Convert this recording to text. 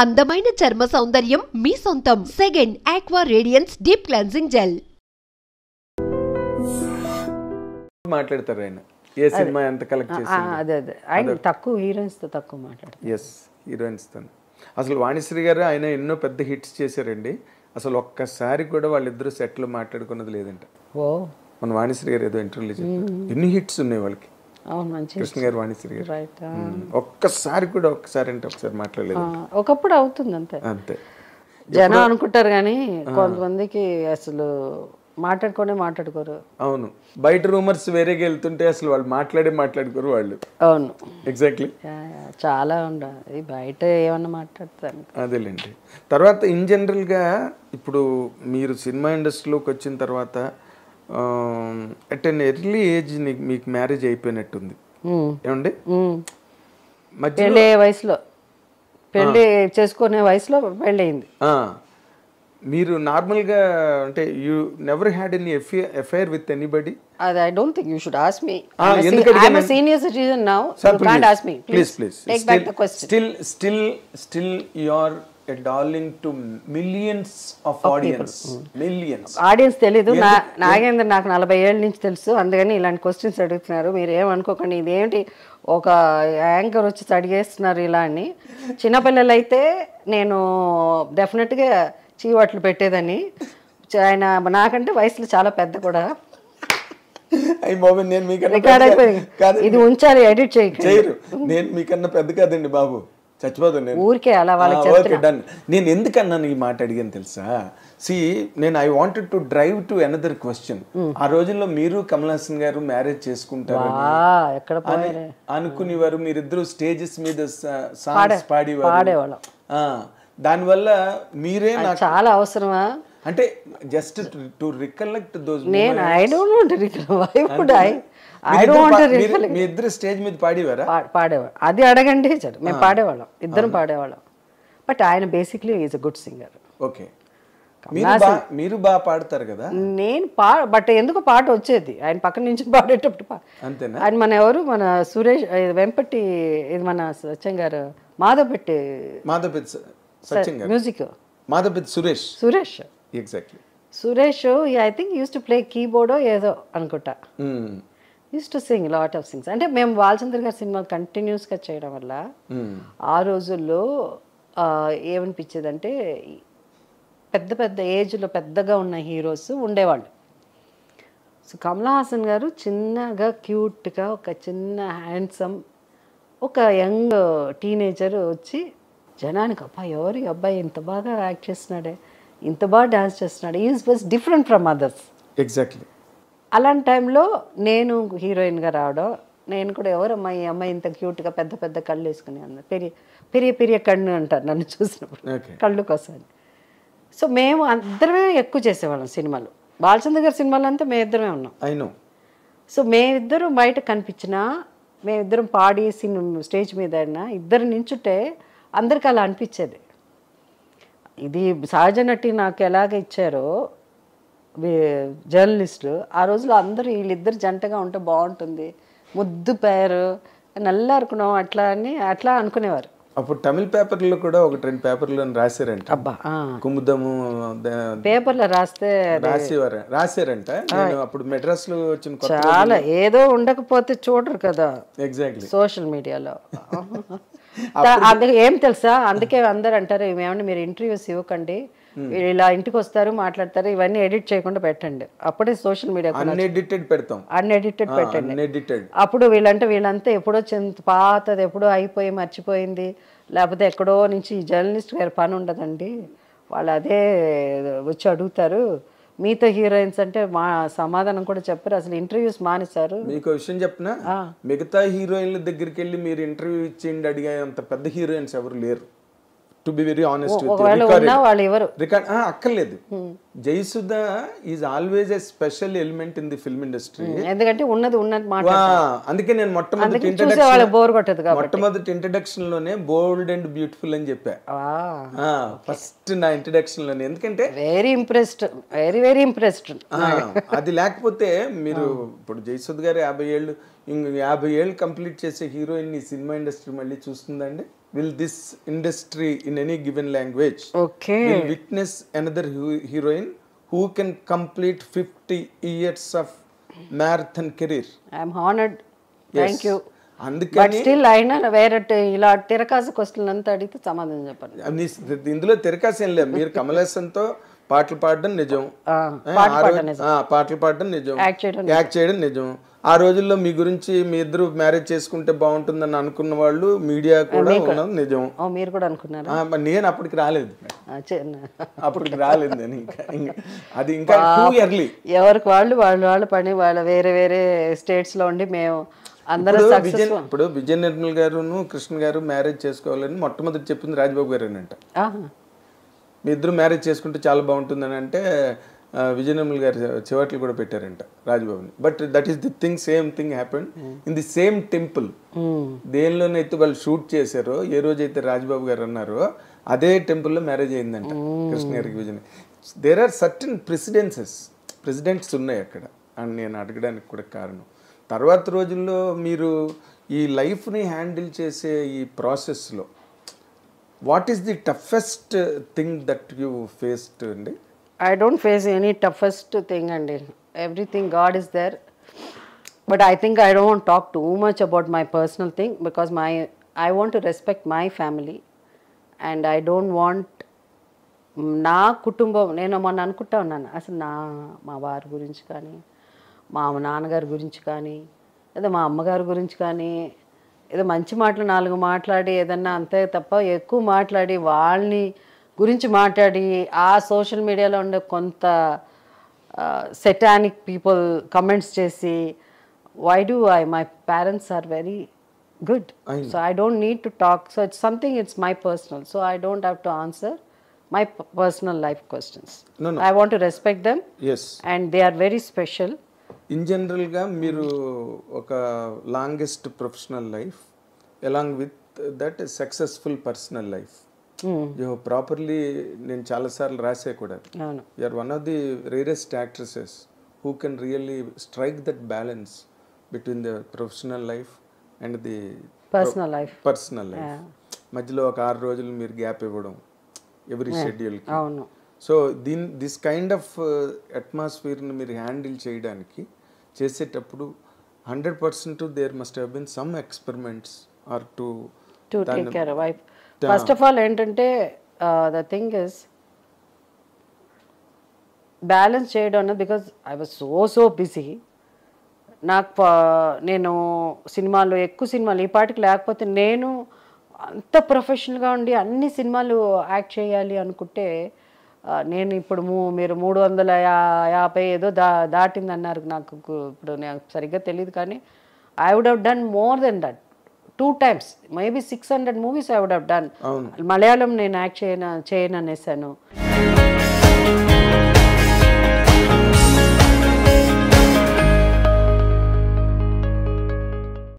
అందమైన చర్మ సౌందర్యం మీ సొంతం. Second aqua radiance deep cleansing gel. మాట్లాడతారు ఆయన ఏ సినిమా ఎంత కలెక్ట్ చేసింది. అదే ఆయన తక్కువ హీరోయిన్స్ తో తక్కువ మాట్లాడతారు. ఎస్ హీరోయిన్స్ తో. అసలు వాణిశ్రీ గారు ఆయన ఎన్నో పెద్ద హిట్స్ చేశారండి. అసలు ఒక్కసారి కూడా వాళ్ళిద్దరూ సెట్లు మాట్లాడుకున్నది లేదంట. ఓ మన వాణిశ్రీ గారు ఏదో ఇంటర్వ్యూలో చెప్పారు ఎన్ని హిట్స్ ఉన్నాయి వాళ్ళకి. అవును, మంచి కృష్ణ గారు వాణిశ్రీ గారు రైట్. ఒక్కసారి కూడా ఒక్కసారి అంటే ఒకసారి మాట్లాడలేదు. ఒకప్పుడు అవుతుంది అంతే అంతే జనం అనుకుంటారు కానీ కొంతమందికి అసలు మాట్లాడుకోరు. అవును, బయట రూమర్స్ వేరేగా వెళ్తుంటే అసలు వాళ్ళు మాట్లాడుకోరు వాళ్ళు. అవును, ఎగ్జాక్ట్లీ. చాలా ఉండాలి బయట ఏమన్నా మాట్లాడతారు. అదేలేండి. తర్వాత ఇన్ జనరల్గా ఇప్పుడు మీరు సినిమా ఇండస్ట్రీలోకి వచ్చిన తర్వాత అట్ అన్ ఎర్లీ ఏజ్ మీకు మ్యారేజ్ అయిపోయినట్టుంది ఏమండి? పెళ్ళి వయసులో పెళ్ళి చేసుకునే వయసులో పెళ్ళయింది. మీరు నార్మల్గా అంటే you never had any affair with anybody? అది I don't think you should ask me. I am a senior citizen now. You can't ask me. Please take back the question. Still you are a darling to millions of audience. Millions. Audience తెలీదు. నాగేంద్ర నాకు 40 ఏళ్ళ నుంచి తెలుసు. అందుకని ఇలాంటి questions అడుగుతున్నారు. మీరు ఏమనుకోకండి, ఇదేంటి ఒక యాంకర్ వచ్చి అడిగేస్తున్నారు ఇలా అని. చిన్నపిల్లలు అయితే నేను డెఫినెట్గా చీవాట్లు పెట్టేదని. ఆయన నాకంటే వయసులో చాలా పెద్ద కూడా. ఇది ఉంచాలి, ఎడిట్ చేయరు. నేను మీకన్నా పెద్ద కాదండి బాబు, చచ్చిపోతాను నేను. ఊరికే అలా వాళ్ళకి డన్. నేను ఎందుకన్నాను ఈ మాట అడిగాను తెలుసా? నేను I wanted to drive to another question. ఆ రోజుల్లో మీరు కమల్ హాసన్ గారు మ్యారేజ్ చేసుకుంటారు అనుకునేవారు. మీరిద్దరు స్టేజెస్ మీద సాంగ్స్ పాడేవాళ్ళం. దానివల్ల మీరే నాకు చాలా అవసరమా అంటే జస్ట్ టు రికలెక్ట్ దోస్. నేను I don't want to recollect. మీ ఇద్దరు స్టేజ్ మీద పాడేవారా? పాడేవాడు. అది అడగండి సార్. మేము పాడేవాళ్ళం, ఇద్దరం పాడేవాళ్ళం. బట్ ఆయన basically is a good singer. Okay, మీరు బాగా పాడతారు కదా. నేను బట్ ఎందుకు పాట వచ్చేది ఆయన పక్కన నుంచి పాడేటప్పుడు. అంతేనా? ఆయన మన ఎవరు, మన సురేష్ వెంపటి, ఇది మన Satyam garu, Madhavapeddi music, Madhavapeddi Suresh. Exactly. Suresh I think use to play keyboard ఏదో అనుకుంటా. Use to sing lot of sings. అంటే మేము బాలచంద్ర గారి సినిమా కంటిన్యూస్గా చేయడం వల్ల ఆ రోజుల్లో ఏమనిపించేదంటే పెద్ద పెద్ద ఏజ్లో పెద్దగా ఉన్న హీరోస్ ఉండేవాళ్ళు. సో కమల్ హాసన్ గారు చిన్నగా క్యూట్గా ఒక చిన్న హ్యాండ్సమ్ ఒక యంగ్ టీనేజర్ వచ్చి జనానికి అబ్బాయి ఎవరి అబ్బాయి ఇంత బాగా యాక్ట్ చేస్తున్నాడే, ఇంత బాగా డాన్స్ చేస్తున్నాడు, is was different from others. Exactly. అలాంటి టైంలో నేను హీరోయిన్గా రావడం, నేను కూడా ఎవరమ్మా ఈ అమ్మాయి ఇంత క్యూట్గా పెద్ద పెద్ద కళ్ళు వేసుకుని అన్నారు. పెరియ కన్ను అంటారు నన్ను చూసినప్పుడు, కళ్ళు కోసం. సో మేము అందరమే ఎక్కువ చేసేవాళ్ళం సినిమాలు. బాలచంద్ర గారి సినిమాలు అంతా మేమిద్దరమే ఉన్నాం. సో మేమిద్దరం బయట కనిపించినా, మేమిద్దరం పాడి స్టేజ్ మీద అయినా ఇద్దరు నించుంటే అందరికి అలా అనిపించేది. ఇది సహజ నటి నాకు ఎలాగ ఇచ్చారో జర్నలిస్టులు, ఆ రోజులో అందరూ వీళ్ళిద్దరు జంటగా ఉంటే బాగుంటుంది, ముద్దు పేరు నల్లారుకున్నాం అట్లా అనుకునేవారు. అప్పుడు తమిళ పేపర్లో కూడా 1-2 పేపర్లో రాశారంట. అబ్బా, కుముదము పేపర్లో రాశారంట. నేను అప్పుడు మెడ్రాస్ లో వచ్చిన చాలా ఏదో ఉండకపోతే చూడరు కదా. ఎగ్జాక్ట్లీ. సోషల్ మీడియాలో అందుకే ఏం తెలుసా, అందుకే అందరు అంటారు ఏమన్నా మీరు ఇంటర్వ్యూస్ ఇవ్వకండి, ఇలా ఇంటికి వస్తారు మాట్లాడతారు, ఇవన్నీ ఎడిట్ చేయకుండా పెట్టండి. అప్పుడే సోషల్ మీడియా అన్ఎడిటెడ్ పెట్టండి. అప్పుడు వీళ్ళంతా ఎప్పుడో పాతది ఎప్పుడో అయిపోయి మర్చిపోయింది, లేకపోతే ఎక్కడో నుంచి జర్నలిస్ట్ గారి పని ఉండదండి, వాళ్ళు అదే వచ్చి అడుగుతారు. మీతో హీరోయిన్స్ అంటే మా సమాధానం కూడా చెప్పారు, అసలు ఇంటర్వ్యూస్ మానేశారు. మీకు విషయం చెప్పిన, మిగతా హీరోయిన్ల దగ్గరికి వెళ్ళి మీరు ఇంటర్వ్యూ ఇచ్చేయండి అడిగే అంత పెద్ద హీరోయిన్స్ ఎవరు లేరు. To be very honest record అక్కర్లేదు. Jayasudha is always a special element in the film industry. ఎందుకంటే ఉన్నది మాట. అందుకే నేను మొట్టమొదటి ఇంట్రడక్షన్ లోనే బోల్డ్ అండ్ బ్యూటిఫుల్ అని చెప్పా ఫస్ట్ నా ఇంట్రడక్షన్ లోనే. ఎందుకంటే వెరీ ఇంప్రెస్డ్. అది లేకపోతే మీరు ఇప్పుడు జయసుధ గారు 50 ఏళ్ళు కంప్లీట్ చేసే హీరోయిన్ ఈ సినిమా ఇండస్ట్రీ మళ్ళీ చూస్తుందండి? will this industry in any given language will witness another heroine who can complete 50 years of marathon career. I am honored. Thank you. But still అయినా వేరే ఇలా తిరకాసు క్వశ్చన్ అంతా అడిగితే సమాధానం చెప్పండి. ఇందులో తిరకాసు ఏం లేదు. మీరు కమల్ హాసన్తో పాటలు పాడడం నిజం, పాటలు పాడడం నిజం, యాక్ట్ చేయడం నిజం. ఆ రోజుల్లో మీ గురించి మీ ఇద్దరు మ్యారేజ్ చేసుకుంటే బాగుంటుందని అనుకున్న వాళ్ళు మీడియా కూడా ఉన్నది నిజం. మీరు కూడా అనుకున్నారా? నేను అప్పటికి రాలేదు, అప్పటికి రాలేదు నేను. అది ఇంకా టూ ఇయర్లీ. ఎవరికి వాళ్ళు పని వాళ్ళ వేరే వేరే స్టేట్స్ లో ఉండి మేము ఇప్పుడు విజయ నిర్మల్ గారును కృష్ణ గారు మ్యారేజ్ చేసుకోవాలని మొట్టమొదటి చెప్పింది రాజ్బాబు గారు అంట. మీ ఇద్దరు మ్యారేజ్ చేసుకుంటే చాలా బాగుంటుందని అంటే విజయ నిర్మల్ గారు చివట్లు కూడా పెట్టారంట రాజ్బాబుని. But that is the thing, same thing happened in the same temple. దేనిలోనైతే వాళ్ళు షూట్ చేశారో, ఏ రోజైతే రాజ్బాబు గారు అన్నారో అదే టెంపుల్లో మ్యారేజ్ అయిందంట కృష్ణ గారికి Vijay. There are certain presidents ఉన్నాయి అక్కడ అని నేను అడగడానికి కూడా కారణం. తర్వాత రోజుల్లో మీరు ఈ లైఫ్ని హ్యాండిల్ చేసే ఈ ప్రాసెస్లో what is the toughest thing that you faced అండి? I don't face any toughest thing, and everything God is there. But I think I don't want to talk too much about my personal thing because I want to respect my family, and I don't want నా కుటుంబం. నేను మొన్న అనుకుంటా ఉన్నాను అసలు మా వారి గురించి కానీ, మా నాన్నగారి గురించి కానీ, ఏదో మా అమ్మగారి గురించి కానీ, ఏదో మంచి మాటలు 4 మాట్లాడి ఏదన్నా అంతే తప్ప ఎక్కువ మాట్లాడి వాళ్ళని గురించి మాట్లాడి ఆ సోషల్ మీడియాలో ఉండే కొంత సెటానిక్ పీపుల్ కమెంట్స్ చేసి why do my parents are very good, so I don't need to talk. So it's something, it's my personal, so I don't have to answer my personal life questions. I want to respect them and they are very special. In జనరల్గా మీరు ఒక longest professional life along with that successful personal life properly నేను చాలాసార్లు రాసే కూడా you are one of the rarest actresses who can really strike that balance between the professional life and the personal life. మధ్యలో ఒక 6 రోజులు మీరు gap ఇవ్వడం every షెడ్యూల్కి. సో దిస్ కైండ్ ఆఫ్ అట్మాస్ఫియర్ని మీరు హ్యాండిల్ చేయడానికి చేసేటప్పుడు 100% there must have been some experiments or to take care of wife. First of all ఏంటంటే ద థింగ్ ఇస్ బ్యాలెన్స్ చేయడం అన్నది, because I was so busy. నేను ఎక్కువ సినిమాలు ఈ పాటికి లేకపోతే నేను అంత ప్రొఫెషనల్గా ఉండి అన్ని సినిమాలు యాక్ట్ చేయాలి అనుకుంటే నేను ఇప్పుడు మీరు 350 ఏదో దాటింది అన్నారు. నాకు ఇప్పుడు నాకు సరిగ్గా తెలియదు, కానీ I would have done more than that 2 times, maybe 600 movies I would have done. Malayalam నేను యాక్ట్ చేయను అనేసాను.